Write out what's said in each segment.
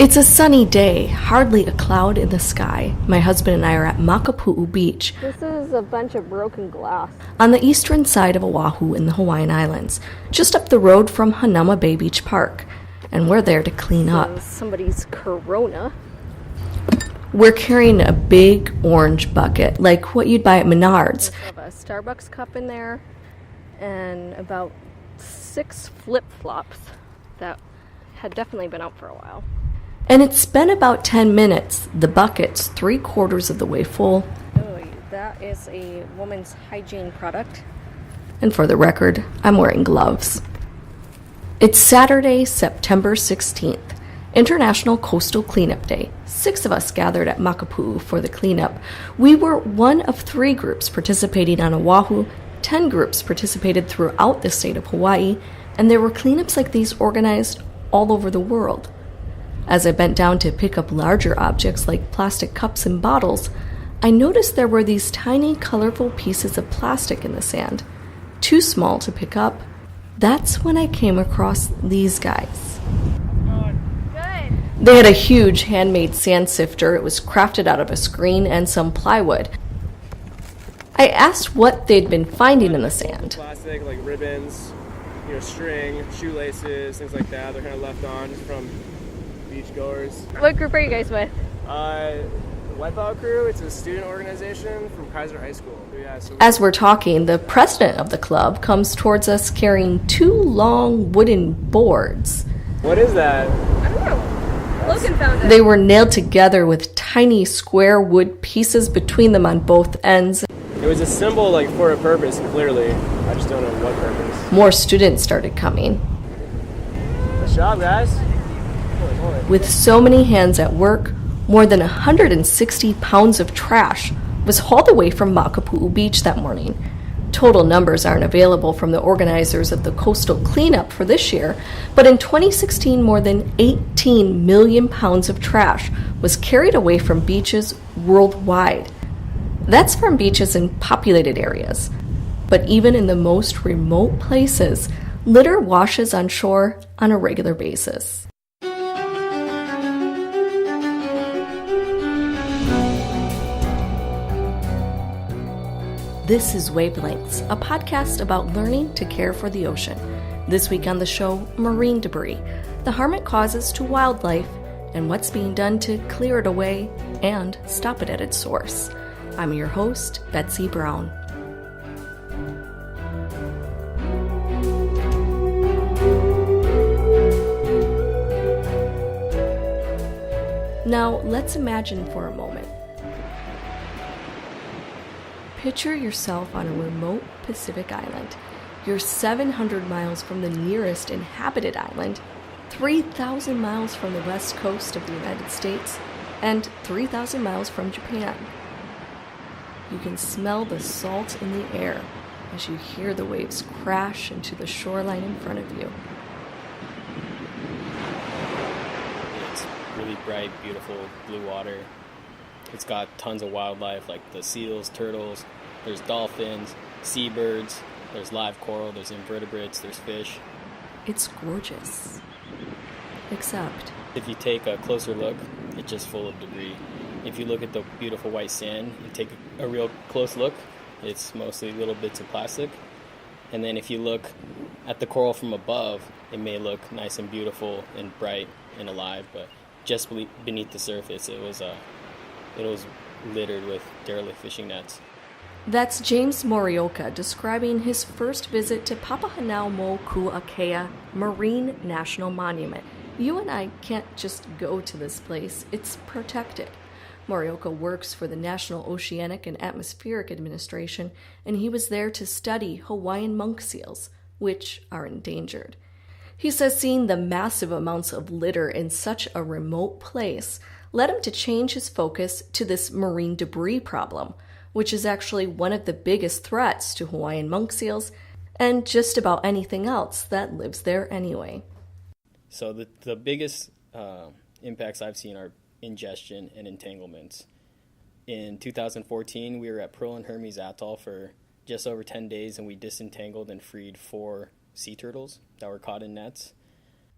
It's a sunny day, hardly a cloud in the sky. My husband and I are at Makapu'u Beach. This is a bunch of broken glass. On the eastern side of Oahu in the Hawaiian Islands, just up the road from Hanauma Bay Beach Park. And we're there to clean up. Somebody's Corona. We're carrying a big orange bucket, like what you'd buy at Menards. We have a Starbucks cup in there and about 6 flip-flops that had definitely been out for a while. And it's been about 10 minutes. The bucket's 3/4 of the way full. Oh, that is a woman's hygiene product. And for the record, I'm wearing gloves. It's Saturday, September 16th, International Coastal Cleanup Day. 6 of us gathered at Makapu'u for the cleanup. We were one of 3 groups participating on Oahu. 10 groups participated throughout the state of Hawaii, and there were cleanups like these organized all over the world. As I bent down to pick up larger objects like plastic cups and bottles, I noticed there were these tiny, colorful pieces of plastic in the sand, too small to pick up. That's when I came across these guys. Good. They had a huge handmade sand sifter. It was crafted out of a screen and some plywood. I asked what they'd been finding in the sand. Plastic, like ribbons, string, shoelaces, things like that. They're kind of left on from beachgoers. What group are you guys with? Wipeout Crew. It's a student organization from Kaiser High School. As we're talking, the president of the club comes towards us carrying 2 long wooden boards. What is that? I don't know. Logan found it. They were nailed together with tiny square wood pieces between them on both ends. It was a symbol for a purpose, clearly. I just don't know what purpose. More students started coming. Nice job, guys. With so many hands at work, more than 160 pounds of trash was hauled away from Makapu'u Beach that morning. Total numbers aren't available from the organizers of the coastal cleanup for this year, but in 2016, more than 18 million pounds of trash was carried away from beaches worldwide. That's from beaches in populated areas. But even in the most remote places, litter washes on shore on a regular basis. This is Wavelengths, a podcast about learning to care for the ocean. This week on the show, marine debris, the harm it causes to wildlife, and what's being done to clear it away and stop it at its source. I'm your host, Betsy Brown. Now, let's imagine for a moment. Picture yourself on a remote Pacific island. You're 700 miles from the nearest inhabited island, 3,000 miles from the west coast of the United States, and 3,000 miles from Japan. You can smell the salt in the air as you hear the waves crash into the shoreline in front of you. It's really bright, beautiful blue water. It's got tons of wildlife like the seals, turtles, there's dolphins, seabirds, there's live coral, there's invertebrates, there's fish. It's gorgeous. Except, if you take a closer look, it's just full of debris. If you look at the beautiful white sand and take a real close look, it's mostly little bits of plastic. And then if you look at the coral from above, it may look nice and beautiful and bright and alive, but just beneath the surface, it was littered with derelict fishing nets. That's James Morioka describing his first visit to Papahanaumokuakea Marine National Monument. You and I can't just go to this place, it's protected. Morioka works for the National Oceanic and Atmospheric Administration, and he was there to study Hawaiian monk seals, which are endangered. He says seeing the massive amounts of litter in such a remote place led him to change his focus to this marine debris problem, which is actually one of the biggest threats to Hawaiian monk seals and just about anything else that lives there anyway. So the biggest impacts I've seen are ingestion and entanglements. In 2014, we were at Pearl and Hermes Atoll for just over 10 days, and we disentangled and freed 4 sea turtles that were caught in nets.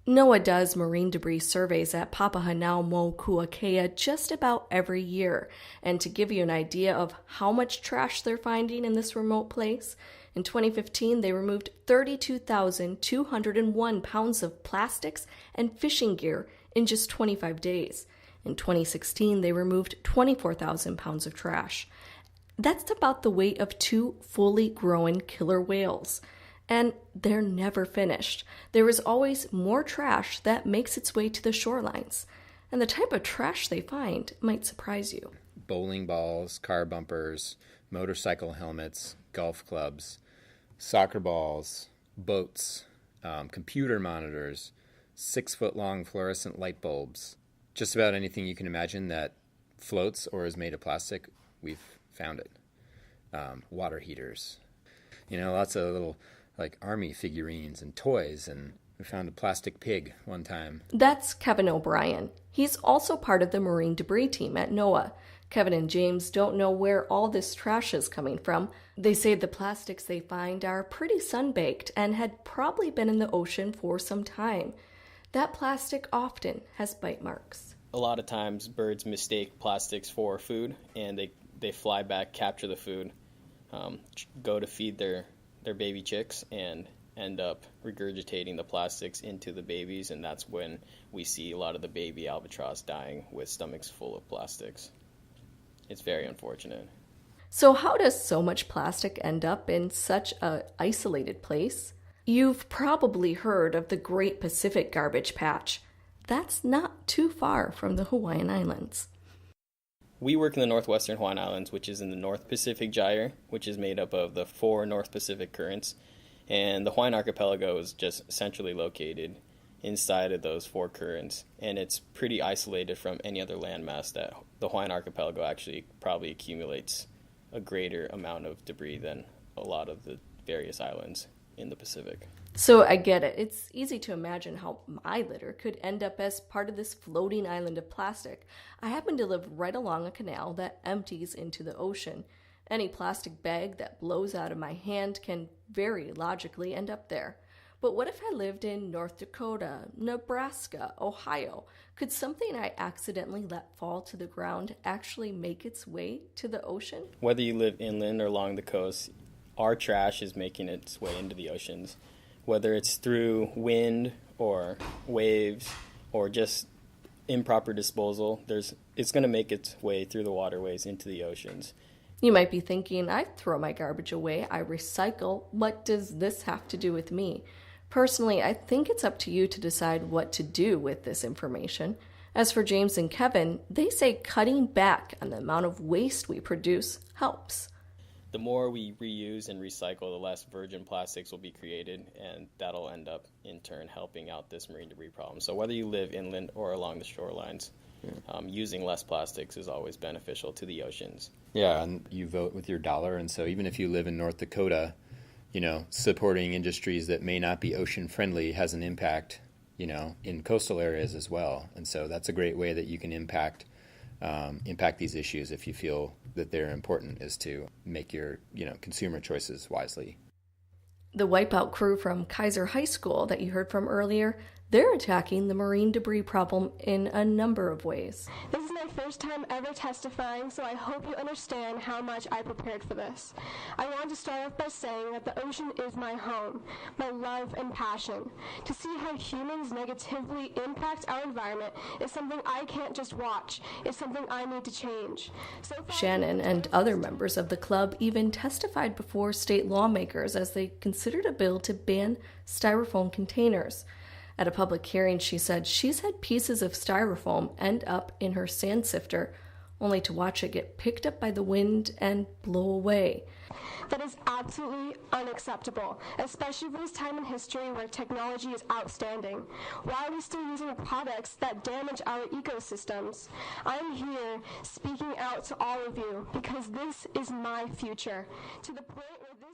NOAA does marine debris surveys at Papahanaumokuakea just about every year, and to give you an idea of how much trash they're finding in this remote place, in 2015 they removed 32,201 pounds of plastics and fishing gear in just 25 days. In 2016 they removed 24,000 pounds of trash. That's about the weight of 2 fully grown killer whales. And they're never finished. There is always more trash that makes its way to the shorelines. And the type of trash they find might surprise you. Bowling balls, car bumpers, motorcycle helmets, golf clubs, soccer balls, boats, computer monitors, 6-foot-long fluorescent light bulbs. Just about anything you can imagine that floats or is made of plastic, we've found it. Water heaters. Lots of little army figurines and toys, and we found a plastic pig one time. That's Kevin O'Brien. He's also part of the marine debris team at NOAA. Kevin and James don't know where all this trash is coming from. They say the plastics they find are pretty sun-baked and had probably been in the ocean for some time. That plastic often has bite marks. A lot of times birds mistake plastics for food, and they fly back, capture the food, go to feed their baby chicks, and end up regurgitating the plastics into the babies, and that's when we see a lot of the baby albatross dying with stomachs full of plastics. It's very unfortunate. So how does so much plastic end up in such an isolated place? You've probably heard of the Great Pacific Garbage Patch. That's not too far from the Hawaiian Islands. We work in the northwestern Hawaiian Islands, which is in the North Pacific Gyre, which is made up of the 4 North Pacific currents. And the Hawaiian archipelago is just centrally located inside of those 4 currents. And it's pretty isolated from any other landmass. That the Hawaiian archipelago actually probably accumulates a greater amount of debris than a lot of the various islands in the Pacific. So I get it. It's easy to imagine how my litter could end up as part of this floating island of plastic. I happen to live right along a canal that empties into the ocean. Any plastic bag that blows out of my hand can very logically end up there. But what if I lived in North Dakota, Nebraska, Ohio? Could something I accidentally let fall to the ground actually make its way to the ocean? Whether you live inland or along the coast, our trash is making its way into the oceans. Whether it's through wind or waves or just improper disposal, it's going to make its way through the waterways into the oceans. You might be thinking, I throw my garbage away, I recycle. What does this have to do with me? Personally, I think it's up to you to decide what to do with this information. As for James and Kevin, they say cutting back on the amount of waste we produce helps. The more we reuse and recycle, the less virgin plastics will be created, and that'll end up, in turn, helping out this marine debris problem. So whether you live inland or along the shorelines, using less plastics is always beneficial to the oceans. Yeah, and you vote with your dollar, and so even if you live in North Dakota, supporting industries that may not be ocean-friendly has an impact, in coastal areas as well. And so that's a great way that you can impact these issues if you feel that they're important, is to make your consumer choices wisely. The Wipeout crew from Kaiser High School that you heard from earlier, they're attacking the marine debris problem in a number of ways. This is my first time ever testifying, so I hope you understand how much I prepared for this. I want to start off by saying that the ocean is my home, my love and passion. To see how humans negatively impact our environment is something I can't just watch. It's something I need to change. Shannon and other members of the club even testified before state lawmakers as they considered a bill to ban styrofoam containers. At a public hearing, she said she's had pieces of styrofoam end up in her sand sifter, only to watch it get picked up by the wind and blow away. That is absolutely unacceptable, especially for this time in history where technology is outstanding. Why are we still using products that damage our ecosystems? I'm here speaking out to all of you because this is my future. To the point where this...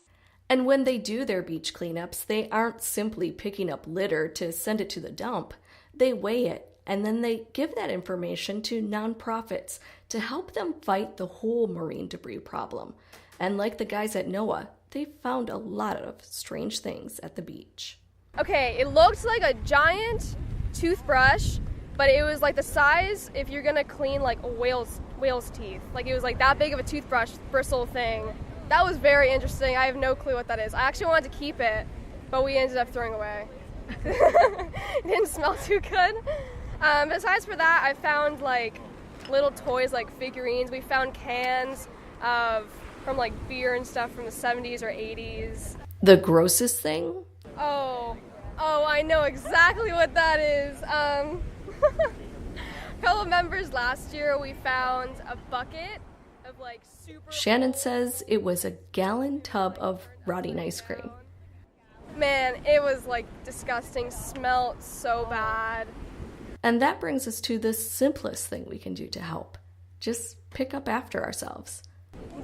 And when they do their beach cleanups, they aren't simply picking up litter to send it to the dump. They weigh it, and then they give that information to nonprofits to help them fight the whole marine debris problem. And like the guys at NOAA, they found a lot of strange things at the beach. Okay, it looked like a giant toothbrush, but it was like the size if you're gonna clean like a whale's teeth. Like it was like that big of a toothbrush bristle thing. That was very interesting. I have no clue what that is. I actually wanted to keep it, but we ended up throwing away. It didn't smell too good. Besides for that, I found like little toys like figurines. We found cans from like beer and stuff from the 70s or 80s. The grossest thing? Oh, I know exactly what that is. A couple of members last year, we found a bucket of like super... Shannon says it was a gallon tub of rotting ice cream. Man, it was like disgusting, smelled so bad. And that brings us to the simplest thing we can do to help. Just pick up after ourselves.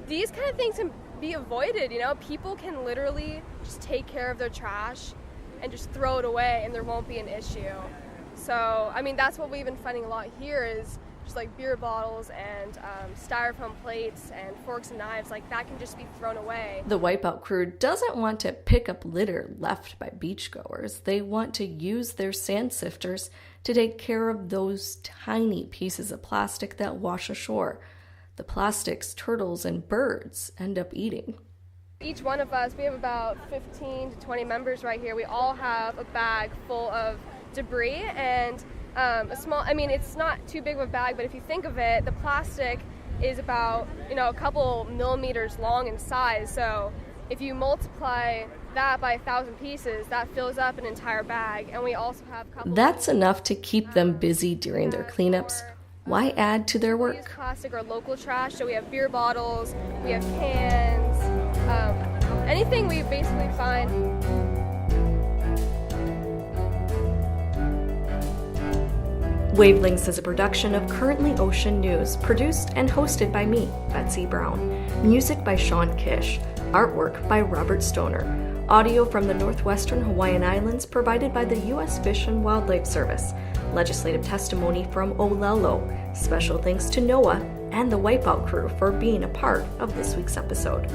These kind of things can be avoided, you know? People can literally just take care of their trash and just throw it away and there won't be an issue. So, I mean, that's what we've been finding a lot here is just like beer bottles and styrofoam plates and forks and knives, like that can just be thrown away. The Wipeout crew doesn't want to pick up litter left by beachgoers. They want to use their sand sifters to take care of those tiny pieces of plastic that wash ashore. The plastics turtles and birds end up eating. Each one of us, we have about 15 to 20 members right here. We all have a bag full of debris and it's not too big of a bag, but if you think of it, the plastic is about, a couple millimeters long in size. So if you multiply that by 1,000 pieces, that fills up an entire bag. And we also have That's enough to keep them busy during their cleanups. Why add to their work? We use plastic or local trash, so we have beer bottles, we have cans, anything we basically find. Wavelengths is a production of Currently Ocean News, produced and hosted by me, Betsy Brown. Music by Sean Kish. Artwork by Robert Stoner. Audio from the northwestern Hawaiian Islands provided by the U.S. Fish and Wildlife Service. Legislative testimony from Olelo. Special thanks to NOAA and the Wipeout crew for being a part of this week's episode.